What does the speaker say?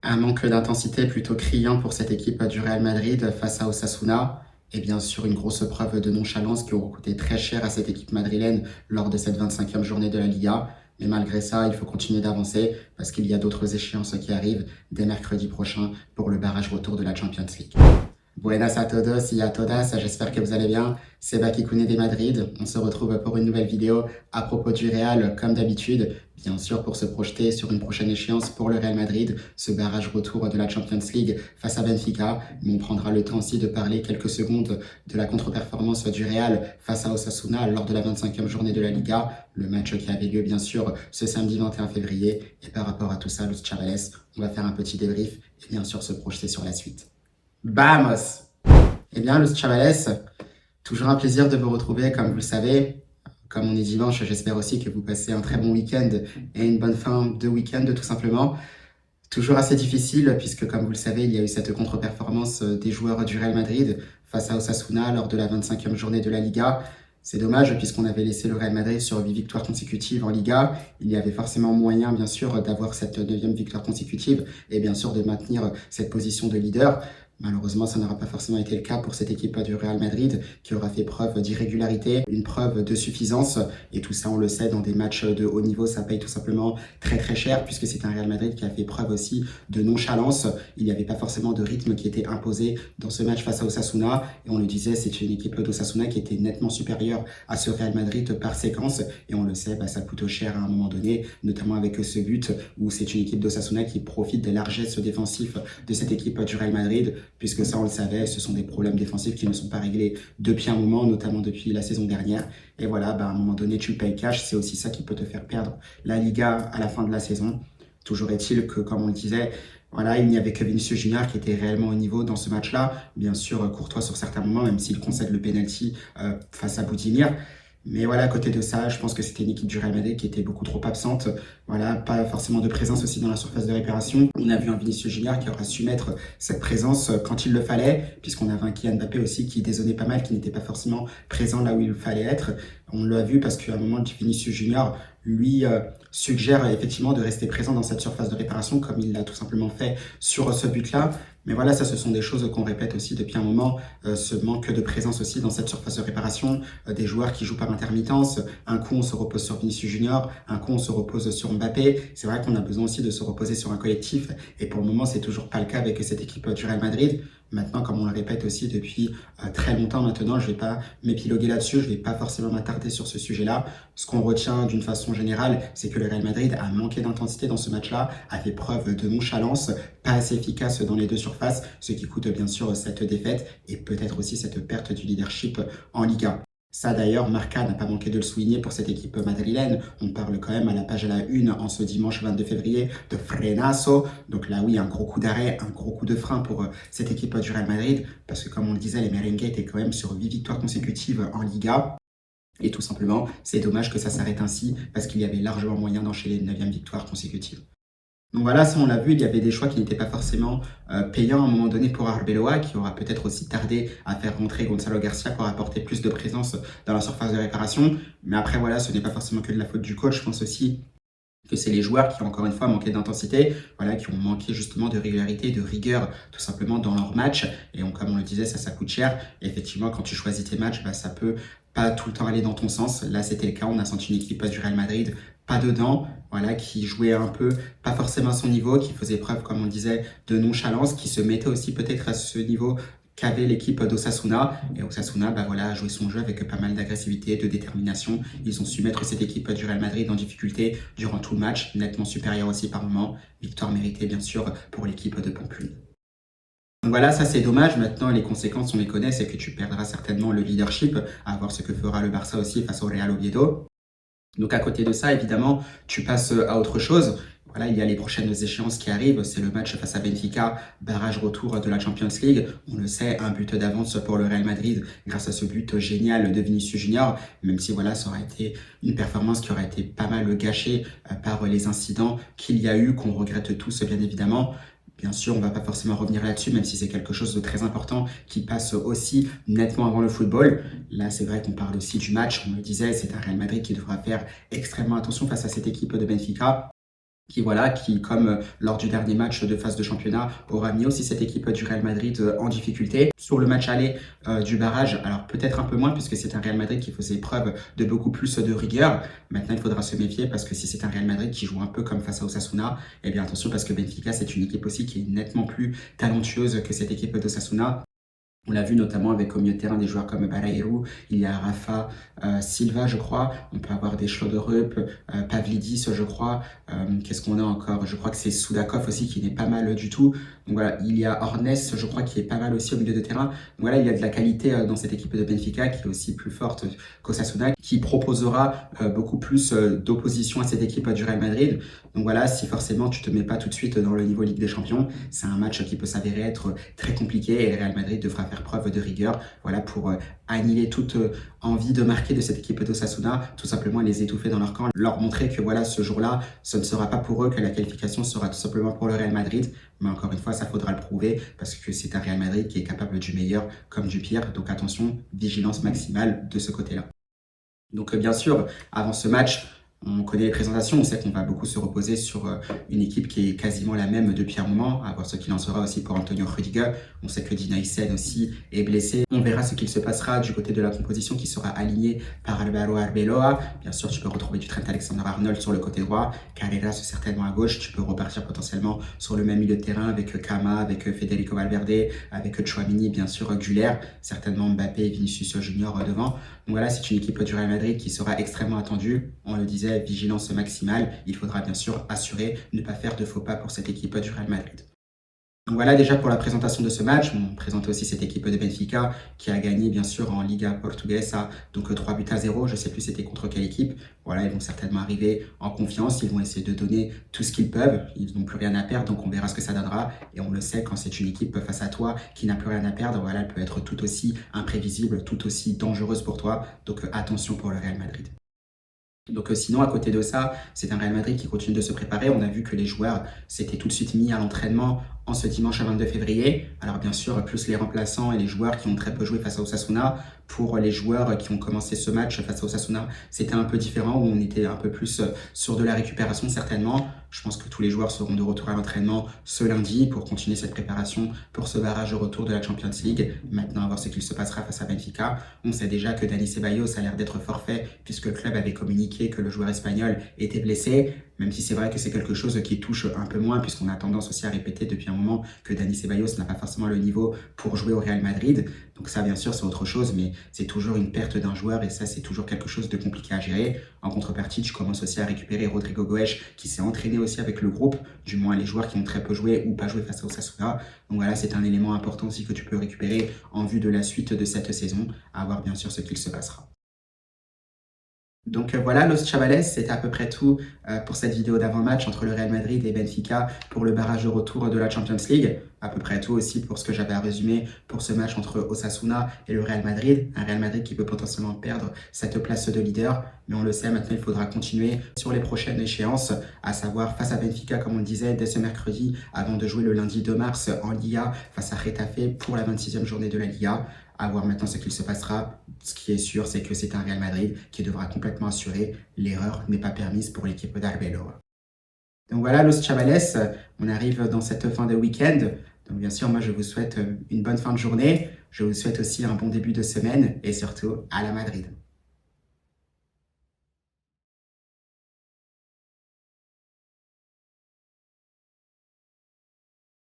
Un manque d'intensité plutôt criant pour cette équipe du Real Madrid face à Osasuna. Et bien sûr, une grosse preuve de nonchalance qui aura coûté très cher à cette équipe madrilène lors de cette 25e journée de la Liga. Mais malgré ça, il faut continuer d'avancer parce qu'il y a d'autres échéances qui arrivent dès mercredi prochain pour le barrage retour de la Champions League. Buenas a todos y a todas, j'espère que vous allez bien. C'est Baki Koune des Madrid. On se retrouve pour une nouvelle vidéo à propos du Real, comme d'habitude. Bien sûr, pour se projeter sur une prochaine échéance pour le Real Madrid, ce barrage retour de la Champions League face à Benfica. Mais on prendra le temps aussi de parler quelques secondes de la contre-performance du Real face à Osasuna lors de la 25e journée de la Liga. Le match qui avait lieu, bien sûr, ce samedi 21 février. Et par rapport à tout ça, Luis Chavales, on va faire un petit débrief et bien sûr se projeter sur la suite. Vamos! Eh bien, Luis Chavales, toujours un plaisir de vous retrouver, comme vous le savez. Comme on est dimanche, j'espère aussi que vous passez un très bon week-end et une bonne fin de week-end, tout simplement. Toujours assez difficile, puisque comme vous le savez, il y a eu cette contre-performance des joueurs du Real Madrid face à Osasuna lors de la 25e journée de la Liga. C'est dommage, puisqu'on avait laissé le Real Madrid sur 8 victoires consécutives en Liga. Il y avait forcément moyen, bien sûr, d'avoir cette 9e victoire consécutive et bien sûr de maintenir cette position de leader. Malheureusement, ça n'aura pas forcément été le cas pour cette équipe du Real Madrid qui aura fait preuve d'irrégularité, une preuve de suffisance. Et tout ça, on le sait, dans des matchs de haut niveau, ça paye tout simplement très très cher puisque c'est un Real Madrid qui a fait preuve aussi de nonchalance. Il n'y avait pas forcément de rythme qui était imposé dans ce match face à Osasuna. Et on le disait, c'est une équipe d'Osasuna qui était nettement supérieure à ce Real Madrid par séquence. Et on le sait, ça coûte cher à un moment donné, notamment avec ce but où c'est une équipe d'Osasuna qui profite des largesses défensives de cette équipe du Real Madrid. Puisque ça, on le savait, ce sont des problèmes défensifs qui ne sont pas réglés depuis un moment, notamment depuis la saison dernière. Et voilà, à un moment donné, tu payes cash. C'est aussi ça qui peut te faire perdre la Liga à la fin de la saison. Toujours est-il que, comme on le disait, voilà, il n'y avait que Vinicius Junior qui était réellement au niveau dans ce match-là. Bien sûr, Courtois sur certains moments, même s'il concède le penalty face à Boudimir. Mais voilà, à côté de ça, je pense que c'était une équipe du Real Madrid qui était beaucoup trop absente. Voilà, pas forcément de présence aussi dans la surface de réparation. On a vu un Vinicius Junior qui aura su mettre cette présence quand il le fallait, puisqu'on avait un Kylian Mbappé aussi qui dézonnait pas mal, qui n'était pas forcément présent là où il fallait être. On l'a vu parce qu'à un moment, Vinicius Junior lui suggère effectivement de rester présent dans cette surface de réparation comme il l'a tout simplement fait sur ce but-là. Mais voilà, ça, ce sont des choses qu'on répète aussi depuis un moment, ce manque de présence aussi dans cette surface de réparation, des joueurs qui jouent par intermittence. Un coup, on se repose sur Vinicius Junior, un coup, on se repose sur Mbappé. C'est vrai qu'on a besoin aussi de se reposer sur un collectif, et pour le moment, c'est toujours pas le cas avec cette équipe du Real Madrid. Maintenant, comme on le répète aussi depuis très longtemps maintenant, je ne vais pas m'épiloguer là-dessus, je ne vais pas forcément m'attarder sur ce sujet-là. Ce qu'on retient d'une façon générale, c'est que le Real Madrid a manqué d'intensité dans ce match-là, a fait preuve de nonchalance, pas assez efficace dans les deux surfaces, ce qui coûte bien sûr cette défaite et peut-être aussi cette perte du leadership en Liga. Ça d'ailleurs, Marca n'a pas manqué de le souligner pour cette équipe madrilène. On parle quand même à la page à la une en ce dimanche 22 février de frenazo. Donc là oui, un gros coup d'arrêt, un gros coup de frein pour cette équipe du Real Madrid. Parce que comme on le disait, les merengues étaient quand même sur 8 victoires consécutives en Liga. Et tout simplement, c'est dommage que ça s'arrête ainsi parce qu'il y avait largement moyen d'enchaîner une 9e victoire consécutive. Donc voilà, ça on l'a vu, il y avait des choix qui n'étaient pas forcément payants à un moment donné pour Arbeloa, qui aura peut-être aussi tardé à faire rentrer Gonzalo Garcia pour apporter plus de présence dans la surface de réparation. Mais après voilà, ce n'est pas forcément que de la faute du coach, je pense aussi que c'est les joueurs qui, encore une fois, manqué d'intensité, voilà, qui ont manqué justement de régularité, de rigueur, tout simplement dans leur match. Et comme on le disait, ça coûte cher. Et effectivement, quand tu choisis tes matchs, ça peut pas tout le temps aller dans ton sens. Là, c'était le cas. On a senti une équipe du Real Madrid pas dedans, voilà, qui jouait un peu, pas forcément à son niveau, qui faisait preuve, comme on disait, de nonchalance, qui se mettait aussi peut-être à ce niveau qu'avait l'équipe d'Osasuna. Et Osasuna voilà, a joué son jeu avec pas mal d'agressivité, de détermination. Ils ont su mettre cette équipe du Real Madrid en difficulté durant tout le match, nettement supérieure aussi par moment. Victoire méritée, bien sûr, pour l'équipe de Pampelune. Donc voilà, ça c'est dommage. Maintenant, les conséquences, on les connaît, c'est que tu perdras certainement le leadership, à voir ce que fera le Barça aussi face au Real Oviedo. Donc à côté de ça, évidemment, tu passes à autre chose. Voilà, il y a les prochaines échéances qui arrivent. C'est le match face à Benfica, barrage retour de la Champions League. On le sait, un but d'avance pour le Real Madrid grâce à ce but génial de Vinicius Junior. Même si voilà, ça aurait été une performance qui aurait été pas mal gâchée par les incidents qu'il y a eu, qu'on regrette tous bien évidemment. Bien sûr, on ne va pas forcément revenir là-dessus, même si c'est quelque chose de très important qui passe aussi nettement avant le football. Là, c'est vrai qu'on parle aussi du match. On le disait, c'est un Real Madrid qui devra faire extrêmement attention face à cette équipe de Benfica. qui comme lors du dernier match de phase de championnat, aura mis aussi cette équipe du Real Madrid en difficulté. Sur le match aller du barrage, alors peut-être un peu moins puisque c'est un Real Madrid qui faisait preuve de beaucoup plus de rigueur. Maintenant, il faudra se méfier parce que si c'est un Real Madrid qui joue un peu comme face à Osasuna, eh bien attention parce que Benfica, c'est une équipe aussi qui est nettement plus talentueuse que cette équipe d'Osasuna. On l'a vu notamment avec au milieu de terrain des joueurs comme Barreiro, il y a Rafa Silva, je crois. On peut avoir des Schlotterup, Pavlidis, je crois. Qu'est-ce qu'on a encore? Je crois que c'est Soudakov aussi qui n'est pas mal du tout. Donc voilà, il y a Ornes, je crois, qui est pas mal aussi au milieu de terrain. Donc voilà, il y a de la qualité dans cette équipe de Benfica qui est aussi plus forte qu'Osasuna, qui proposera beaucoup plus d'opposition à cette équipe du Real Madrid. Donc voilà, si forcément tu te mets pas tout de suite dans le niveau Ligue des Champions, c'est un match qui peut s'avérer être très compliqué et le Real Madrid devra faire preuve de rigueur, voilà, pour annihiler toute envie de marquer de cette équipe d'Osasuna, tout simplement les étouffer dans leur camp, leur montrer que voilà, ce jour-là, ce ne sera pas pour eux, que la qualification sera tout simplement pour le Real Madrid. Mais encore une fois, ça faudra le prouver parce que c'est un Real Madrid qui est capable du meilleur comme du pire. Donc attention, vigilance maximale de ce côté-là. Donc bien sûr, avant ce match, on connaît les présentations, on sait qu'on va beaucoup se reposer sur une équipe qui est quasiment la même depuis un moment, à voir ce qu'il en sera aussi pour Antonio Rudiger. On sait que Dina Hysén aussi est blessé. On verra ce qu'il se passera du côté de la composition qui sera alignée par Álvaro Arbeloa. Bien sûr, tu peux retrouver du Trent Alexander-Arnold sur le côté droit, Carreras certainement à gauche. Tu peux repartir potentiellement sur le même milieu de terrain avec Kama, avec Federico Valverde, avec Tchouaméni, bien sûr Güler, certainement Mbappé et Vinicius Junior devant. Donc voilà, c'est une équipe du Real Madrid qui sera extrêmement attendue. On le disait, vigilance maximale. Il faudra bien sûr assurer ne pas faire de faux pas pour cette équipe du Real Madrid. Donc voilà déjà pour la présentation de ce match. On présente aussi cette équipe de Benfica qui a gagné bien sûr en Liga Portuguesa, donc 3-0. Je ne sais plus c'était contre quelle équipe. Voilà, ils vont certainement arriver en confiance. Ils vont essayer de donner tout ce qu'ils peuvent. Ils n'ont plus rien à perdre, donc on verra ce que ça donnera. Et on le sait, quand c'est une équipe face à toi qui n'a plus rien à perdre, voilà, elle peut être tout aussi imprévisible, tout aussi dangereuse pour toi. Donc attention pour le Real Madrid. Donc sinon, à côté de ça, c'est un Real Madrid qui continue de se préparer. On a vu que les joueurs s'étaient tout de suite mis à l'entraînement en ce dimanche 22 février. Alors bien sûr, plus les remplaçants et les joueurs qui ont très peu joué face à Osasuna. Pour les joueurs qui ont commencé ce match face à Osasuna, c'était un peu différent, où on était un peu plus sur de la récupération certainement. Je pense que tous les joueurs seront de retour à l'entraînement ce lundi pour continuer cette préparation pour ce barrage de retour de la Champions League. Maintenant, à voir ce qu'il se passera face à Benfica. On sait déjà que Dani Ceballos a l'air d'être forfait puisque le club avait communiqué que le joueur espagnol était blessé. Même si c'est vrai que c'est quelque chose qui touche un peu moins, puisqu'on a tendance aussi à répéter depuis un moment que Dani Ceballos n'a pas forcément le niveau pour jouer au Real Madrid. Donc ça, bien sûr, c'est autre chose, mais c'est toujours une perte d'un joueur et ça, c'est toujours quelque chose de compliqué à gérer. En contrepartie, tu commences aussi à récupérer Rodrigo Goes, qui s'est entraîné aussi avec le groupe, du moins les joueurs qui ont très peu joué ou pas joué face à Osasuna. Donc voilà, c'est un élément important aussi que tu peux récupérer en vue de la suite de cette saison, à voir bien sûr ce qu'il se passera. Donc voilà, Los Chavales, c'était à peu près tout pour cette vidéo d'avant-match entre le Real Madrid et Benfica pour le barrage de retour de la Champions League. À peu près tout aussi pour ce que j'avais à résumer pour ce match entre Osasuna et le Real Madrid. Un Real Madrid qui peut potentiellement perdre cette place de leader. Mais on le sait, maintenant il faudra continuer sur les prochaines échéances, à savoir face à Benfica, comme on le disait, dès ce mercredi, avant de jouer le lundi 2 mars en Liga face à Getafe pour la 26e journée de la Liga. À voir maintenant ce qu'il se passera. Ce qui est sûr, c'est que c'est un Real Madrid qui devra complètement assurer. L'erreur n'est pas permise pour l'équipe d'Arbeloa. Donc voilà, Los Chavales, on arrive dans cette fin de week-end. Donc bien sûr, moi je vous souhaite une bonne fin de journée. Je vous souhaite aussi un bon début de semaine et surtout à la Madrid.